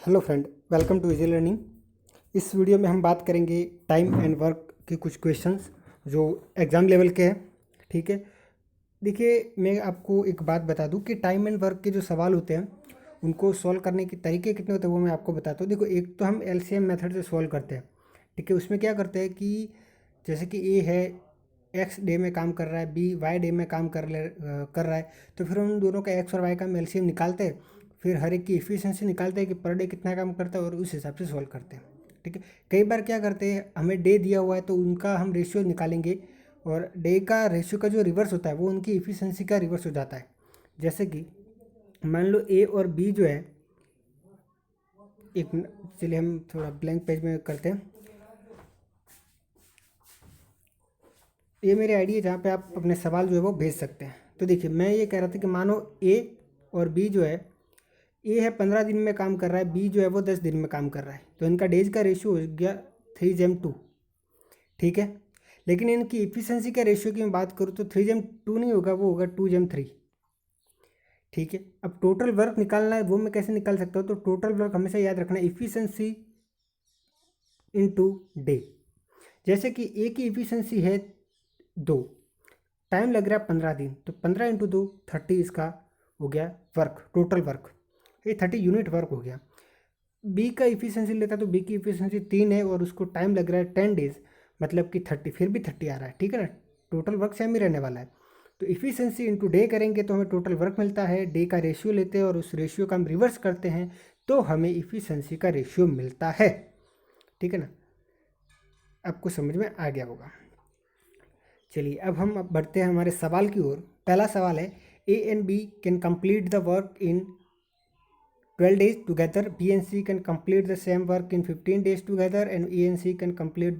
Hello friend, welcome to easy learning. इस video में हम बात करेंगे टाइम एंड वर्क के कुछ क्वेश्चंस जो एग्ज़ाम लेवल के हैं। ठीक है, देखिए मैं आपको एक बात बता दूं कि टाइम एंड वर्क के जो सवाल होते हैं उनको सॉल्व करने के तरीके कितने होते हैं वो मैं आपको बताता हूँ। देखो, एक तो हम एलसीएम मेथड से सॉल्व करते हैं। ठीक है, उसमें क्या करते हैं कि जैसे कि ए है, एक्स डे में काम कर रहा है, बी वाई डे में काम कर रहा है, तो फिर उन दोनों का एक्स और वाई का हम एलसीएम निकालते हैं। फिर हर एक की इफ़िशिएंसी निकालते हैं कि पर डे कितना काम करता है और उस हिसाब से सॉल्व करते हैं। ठीक है, कई बार क्या करते हैं, हमें डे दिया हुआ है तो उनका हम रेशियो निकालेंगे और डे का रेशियो का जो रिवर्स होता है वो उनकी इफ़िशिएंसी का रिवर्स हो जाता है। जैसे कि मान लो ए और बी जो है, एक मिनट चलिए हम थोड़ा ब्लैंक पेज में करते हैं। ये मेरी आईडी है जहाँ पे आप अपने सवाल जो है वो भेज सकते हैं। तो देखिए, मैं ये कह रहा था कि मानो ए और बी जो है, ए है 15 दिन में काम कर रहा है, बी जो है वो 10 दिन में काम कर रहा है, तो इनका डेज का रेशियो हो गया 3:2। ठीक है, लेकिन इनकी इफिशिएंसी का रेशियो की मैं बात करूँ तो 3:2 नहीं होगा, वो होगा 2:3। ठीक है, अब टोटल वर्क निकालना है, वो मैं कैसे निकाल सकता हूँ? तो टोटल वर्क हमेशा याद रखना है इफिशिएंसी इनटू डे। जैसे कि ए की इफिशिएंसी है 2, टाइम लग रहा है 15 दिन, तो 15 × 2 30 इसका हो गया वर्क, टोटल वर्क, ये 30 यूनिट वर्क हो गया। बी का इफिशिएंसी लेता तो बी की इफिशिएंसी 3 है और उसको टाइम लग रहा है 10 डेज, मतलब कि 30, फिर भी 30 आ रहा है। ठीक है ना, टोटल वर्क सेम ही रहने वाला है। तो इफिशिएंसी इंटू डे करेंगे तो हमें टोटल वर्क मिलता है, डे का रेशियो लेते हैं और उस रेशियो का हम रिवर्स करते हैं तो हमें इफिशिएंसी का रेशियो मिलता है। ठीक है ना, आपको समझ में आ गया होगा। चलिए अब बढ़ते हैं हमारे सवाल की ओर। पहला सवाल है, A and B can complete the work in 12 days together. B and C can complete the same work in 15 days together and A and C can complete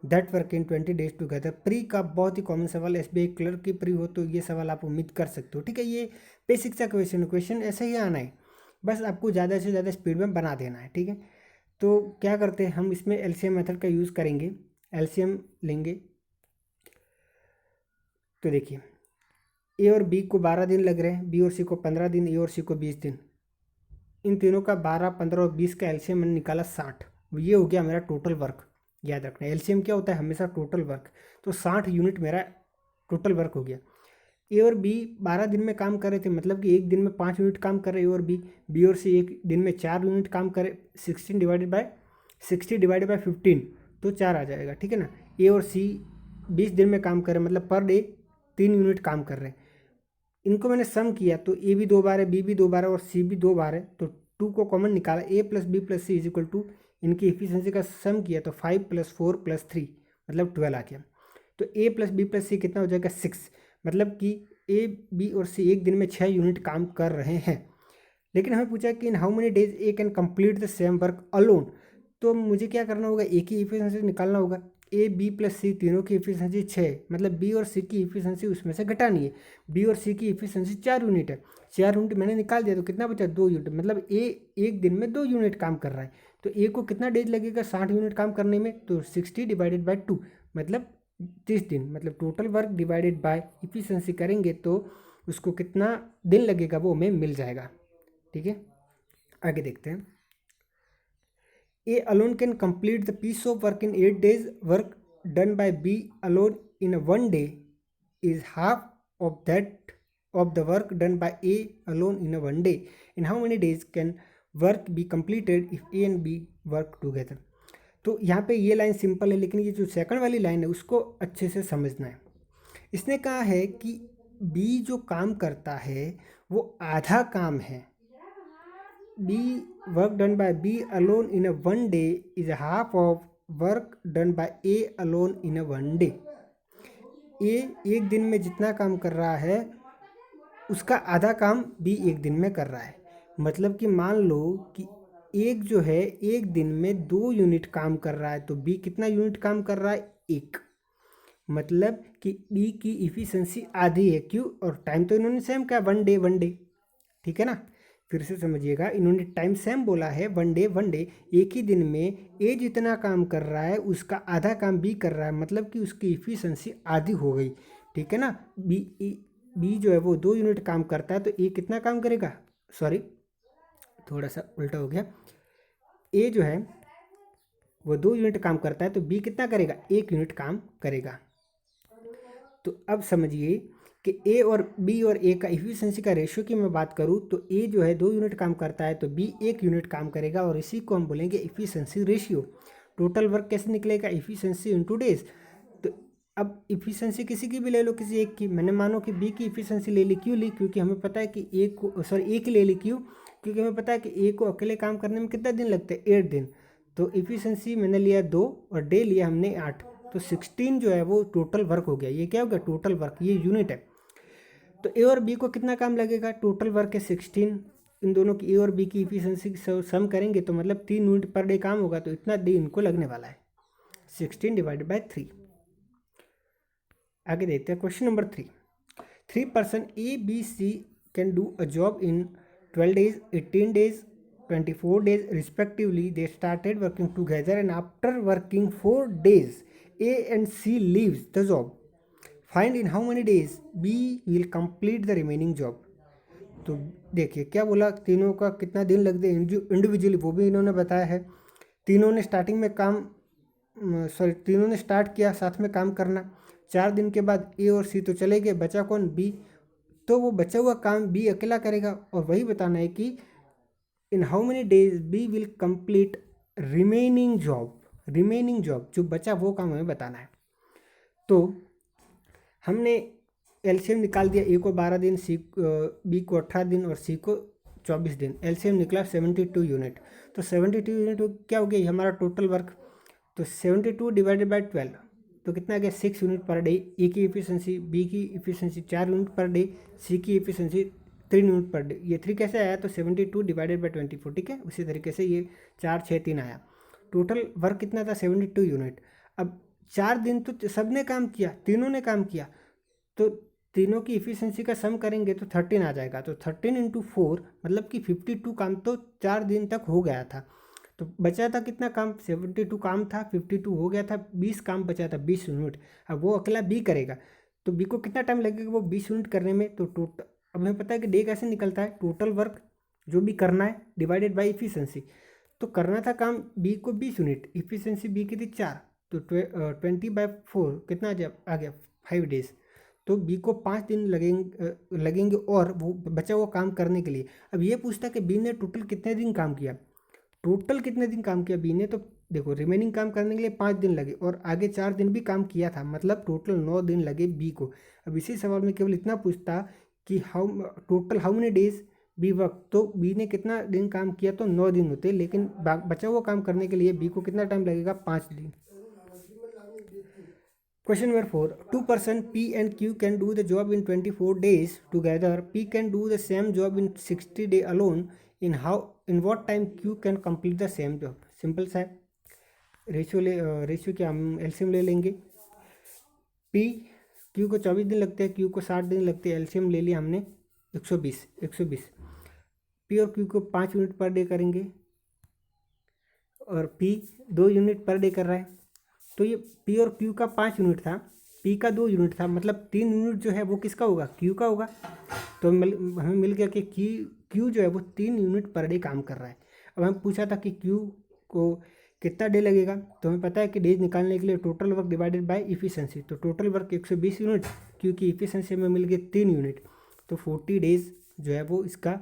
that work in 20 days together. Pre का बहुत ही common सवाल, SBI clerk की pre हो तो ये सवाल आप उम्मीद कर सकते हो। ठीक है, ये बेसिक सा क्वेश्चन ऐसे ही आना है, बस आपको ज़्यादा से ज़्यादा स्पीड में बना देना है। ठीक है, तो क्या करते हैं हम इसमें एलसीएम मेथड का यूज़ करेंगे। एलसीएम लेंगे तो देखिए, ए और बी को 12 दिन लग रहे हैं, बी और सी को 15 दिन, ए और सी को 20 दिन। इन तीनों का 12, 15 और 20 का एलसीएम मैंने निकाला 60। ये हो गया मेरा टोटल वर्क। याद रखना एलसीएम क्या होता है, हमेशा टोटल वर्क। तो 60 यूनिट मेरा टोटल वर्क हो गया। ए और बी 12 दिन में काम कर रहे थे, मतलब कि एक दिन में 5 यूनिट काम कर रहे ए और बी। बी और सी एक दिन में 4 यूनिट काम करे, 60/15 तो 4 आ जाएगा। ठीक है ना, ए और सी 20 दिन में काम कर रहे, मतलब पर डे 3 यूनिट काम कर रहे हैं। इनको मैंने सम किया तो ए भी 2 बार है, बी भी 2 बार है और सी भी 2 बार है, तो 2 को कॉमन निकाला, A plus B plus C is equal to, इनकी इफिशिएंसी का सम किया तो 5 + 4 + 3 मतलब 12 आ गया। तो ए प्लस बी प्लस सी कितना हो जाएगा 6, मतलब कि ए बी और सी एक दिन में 6 यूनिट काम कर रहे हैं। लेकिन हमें पूछा कि in how many days A can complete the same work alone, तो मुझे क्या करना होगा, ए की इफिशिएंसी निकालना होगा। ए बी प्लस सी तीनों की इफिशिएंसी 6, मतलब बी और सी की इफिशिएंसी उसमें से घटानी है। बी और सी की इफिशिएंसी 4 यूनिट है, 4 यूनिट मैंने निकाल दिया तो कितना बचा 2 यूनिट, मतलब ए एक दिन में 2 यूनिट काम कर रहा है। तो ए को कितना डेज लगेगा 60 यूनिट काम करने में, तो 60/2 मतलब 30 दिन, मतलब total work divided by efficiency करेंगे तो उसको कितना दिन लगेगा वो हमें मिल जाएगा। ठीक है, आगे देखते हैं। A alone can complete the piece of work in 8 days. Work done by B alone in 1 day is half of that of the work done by A alone in 1 day. In how many days can work be completed if A and B work together? तो यहाँ पे ये line simple है, लेकिन ये जो second वाली line है उसको अच्छे से समझना है। इसने कहा है कि B जो काम करता है वो आधा काम है, B work done by B alone in a 1 day is half of work done by A alone in a 1 day. A एक दिन में जितना काम कर रहा है उसका आधा काम B एक दिन में कर रहा है। मतलब कि मान लो कि एक जो है एक दिन में 2 यूनिट काम कर रहा है, तो B कितना यूनिट काम कर रहा है 1, मतलब कि B की इफिशिएंसी आधी है। क्यों? और टाइम तो इन्होंने सेम कहा, 1 डे। ठीक है ना, फिर से समझिएगा, इन्होंने टाइम सेम बोला है, 1 डे। एक ही दिन में ए जितना काम कर रहा है उसका आधा काम बी कर रहा है, मतलब कि उसकी इफिशिएंसी आधी हो गई। ठीक है ना, बी जो है वो 2 यूनिट काम करता है तो ए कितना काम करेगा, सॉरी थोड़ा सा उल्टा हो गया, ए जो है वो 2 यूनिट काम करता है, तो बी कितना करेगा, 1 यूनिट काम करेगा। तो अब समझिए कि ए और बी और ए का इफिशिएंसी का रेशियो की मैं बात करूँ तो ए जो है 2 यूनिट काम करता है तो बी 1 यूनिट काम करेगा, और इसी को हम बोलेंगे इफिशिएंसी रेशियो। टोटल वर्क कैसे निकलेगा, इफिशिएंसी इनटू डेज। तो अब इफिशिएंसी किसी की भी ले लो, किसी एक की, मैंने मानो कि बी की इफिशिएंसी ले ली, क्यों ली, क्योंकि हमें पता है कि ए की ले ली, क्यों, क्योंकि हमें पता है कि ए को अकेले काम करने में कितना दिन लगता है, 8 दिन। तो इफिशिएंसी मैंने लिया 2 और डे लिया हमने 8, तो 16 जो है वो टोटल वर्क हो गया। ये क्या हो गया, टोटल वर्क, ये यूनिट है। तो ए और बी को कितना काम लगेगा, टोटल वर्क है 16, इन दोनों की ए और बी की इफिशिएंसी सम करेंगे तो मतलब 3 यूनिट पर डे काम होगा, तो इतना डे इनको लगने वाला है, 16 डिवाइडेड बाय 3। आगे देखते हैं question number 3। 3 person A B C can do a job in 12 days, 18 days, 24 days respectively. They started working together and after working 4 days A and C leaves the job. Find in how many days B will complete the remaining job. तो देखिए क्या बोला, तीनों का कितना दिन लगते हैं इंडिविजुअली, वो भी इन्होंने बताया है। तीनों ने स्टार्टिंग में तीनों ने स्टार्ट किया साथ में काम करना। 4 दिन के बाद ए और सी तो चले गए, बचा कौन, बी। तो वो बचा हुआ काम बी अकेला करेगा, और वही बताना है कि in how many days B will complete remaining job. Remaining job जो बचा वो काम हमें बताना है। तो हमने एलसीएम निकाल दिया, ए को 12 दिन, बी को 18 दिन और सी को 24 दिन। एलसीएम निकला 72 यूनिट। तो 72 यूनिट क्या हो गया हमारा टोटल वर्क, तो 72 डिवाइडेड बाय 12 तो कितना आ गया, 6 यूनिट पर डे। ए की इफिशिएंसी, बी की efficiency 4 unit per day, C की इफिशिएंसी 3 यूनिट पर डे। ये 3 कैसे आया, तो 72 डिवाइडेड बाय 24, ठीक है। उसी तरीके से ये 4 6 3 आया। टोटल वर्क कितना था, 72 यूनिट। अब 4 दिन तो सबने काम किया, तीनों ने काम किया, तो तीनों की इफिशिएंसी का सम करेंगे तो 13 आ जाएगा। तो 13 इंटू 4 मतलब कि 52 काम तो 4 दिन तक हो गया था। तो बचा था कितना काम, 72 काम था, 52 हो गया था, 20 काम बचा था, 20 यूनिट। अब वो अकेला बी करेगा, तो बी को कितना टाइम लगेगा वो 20 यूनिट करने में। तो टोटल, अब हमें पता है कि डे कैसे निकलता है, टोटल वर्क जो भी करना है डिवाइडेड बाई इफिशिएंसी। तो करना था काम बी को 20 यूनिट, इफिशिएंसी बी की थी 4, तो 20/4 कितना आ गया 5 डेज। तो बी को 5 दिन लगेंगे और वो बचा हुआ काम करने के लिए। अब ये पूछता कि बी ने टोटल कितने दिन काम किया, टोटल कितने दिन काम किया बी ने, तो देखो रिमेनिंग काम करने के लिए 5 दिन लगे और आगे 4 दिन भी काम किया था, मतलब टोटल 9 दिन लगे बी को। अब इसी सवाल में केवल इतना पूछता कि how many days B work, तो बी ने कितना दिन काम किया, तो 9 दिन होते, लेकिन बचा हुआ काम करने के लिए बी को कितना टाइम लगेगा, 5 दिन। Question number 4. 2 person P and Q can do the job in 24 days together. P can do the same job in 60 days alone. In what time Q can complete the same job? Simple सा है। Ratio क्या, हम LCM ले लेंगे। P Q को 24 दिन लगते हैं, Q को 60 दिन लगते हैं। एलसीएम ले लिया हमने 120। P और Q को 5 यूनिट पर डे करेंगे और P 2 यूनिट पर डे कर रहा है। तो ये P और Q का 5 यूनिट था, P का 2 यूनिट था, मतलब 3 यूनिट जो है वो किसका होगा, Q का होगा। तो हमें मिल गया कि Q जो है वो 3 यूनिट पर डे काम कर रहा है। अब हमें पूछा था कि Q को कितना डे लगेगा, तो हमें पता है कि डेज निकालने के लिए total work divided by efficiency. तो टोटल वर्क 120 यूनिट, Q की इफिशिएंसी में मिल गई 3 यूनिट, तो 40 डेज जो है वो इसका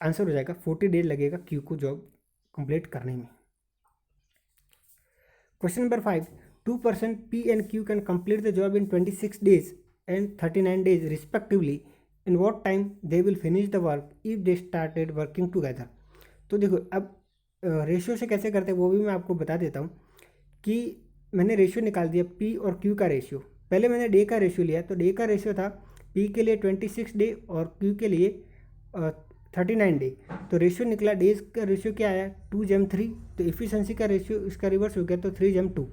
आंसर हो जाएगा। 40 डेज लगेगा Q को जॉब कंप्लीट करने में। Question number 5. 2 person P and Q can complete the job in 26 days and 39 days respectively. In what time they will finish the work if they started working together? तो देखो अब ratio से कैसे करते हैं वो भी मैं आपको बता देता हूँ कि मैंने रेशियो निकाल दिया P और Q का रेशियो। पहले मैंने डे का रेशियो लिया, तो डे का रेशियो था P के लिए 26 डे और Q के लिए 39 डे। तो रेशियो निकला, डेज का रेशियो क्या आया, 2/3। तो इफिशिएंसी का रेशियो इसका रिवर्स हो गया, तो 3/2।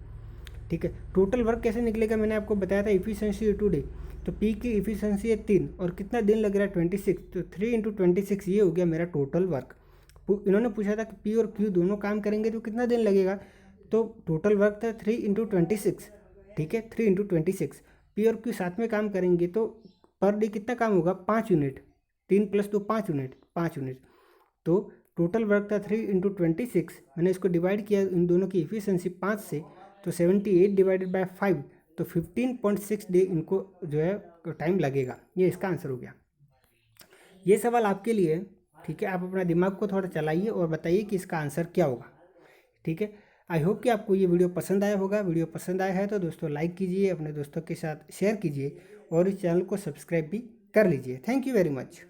ठीक है। टोटल वर्क कैसे निकलेगा, मैंने आपको बताया था इफिशिएंसी टू डे। तो P की इफिशिएंसी है 3 और कितना दिन लग रहा है 26, तो 3 × 26 ये हो गया मेरा टोटल वर्क। इन्होंने पूछा था कि P और Q दोनों काम करेंगे तो कितना दिन लगेगा, तो टोटल वर्क था 3 × 26। ठीक है, 3 × 26। P और Q साथ में काम करेंगे तो पर डे कितना काम होगा, 5 यूनिट, 3 + 2 5 यूनिट, 5 यूनिट। तो टोटल वर्क था 3 × 26, मैंने इसको डिवाइड किया इन दोनों की इफ़िशेंसी 5 से, तो 78 डिवाइडेड बाय 5, तो 15.6 डे इनको जो है टाइम लगेगा। ये इसका आंसर हो गया। ये सवाल आपके लिए, ठीक है, आप अपना दिमाग को थोड़ा चलाइए और बताइए कि इसका आंसर क्या होगा। ठीक है, आई होप कि आपको ये वीडियो पसंद आया होगा। वीडियो पसंद आया है तो दोस्तों लाइक कीजिए, अपने दोस्तों के साथ शेयर कीजिए और इस चैनल को सब्सक्राइब भी कर लीजिए। Thank you very much.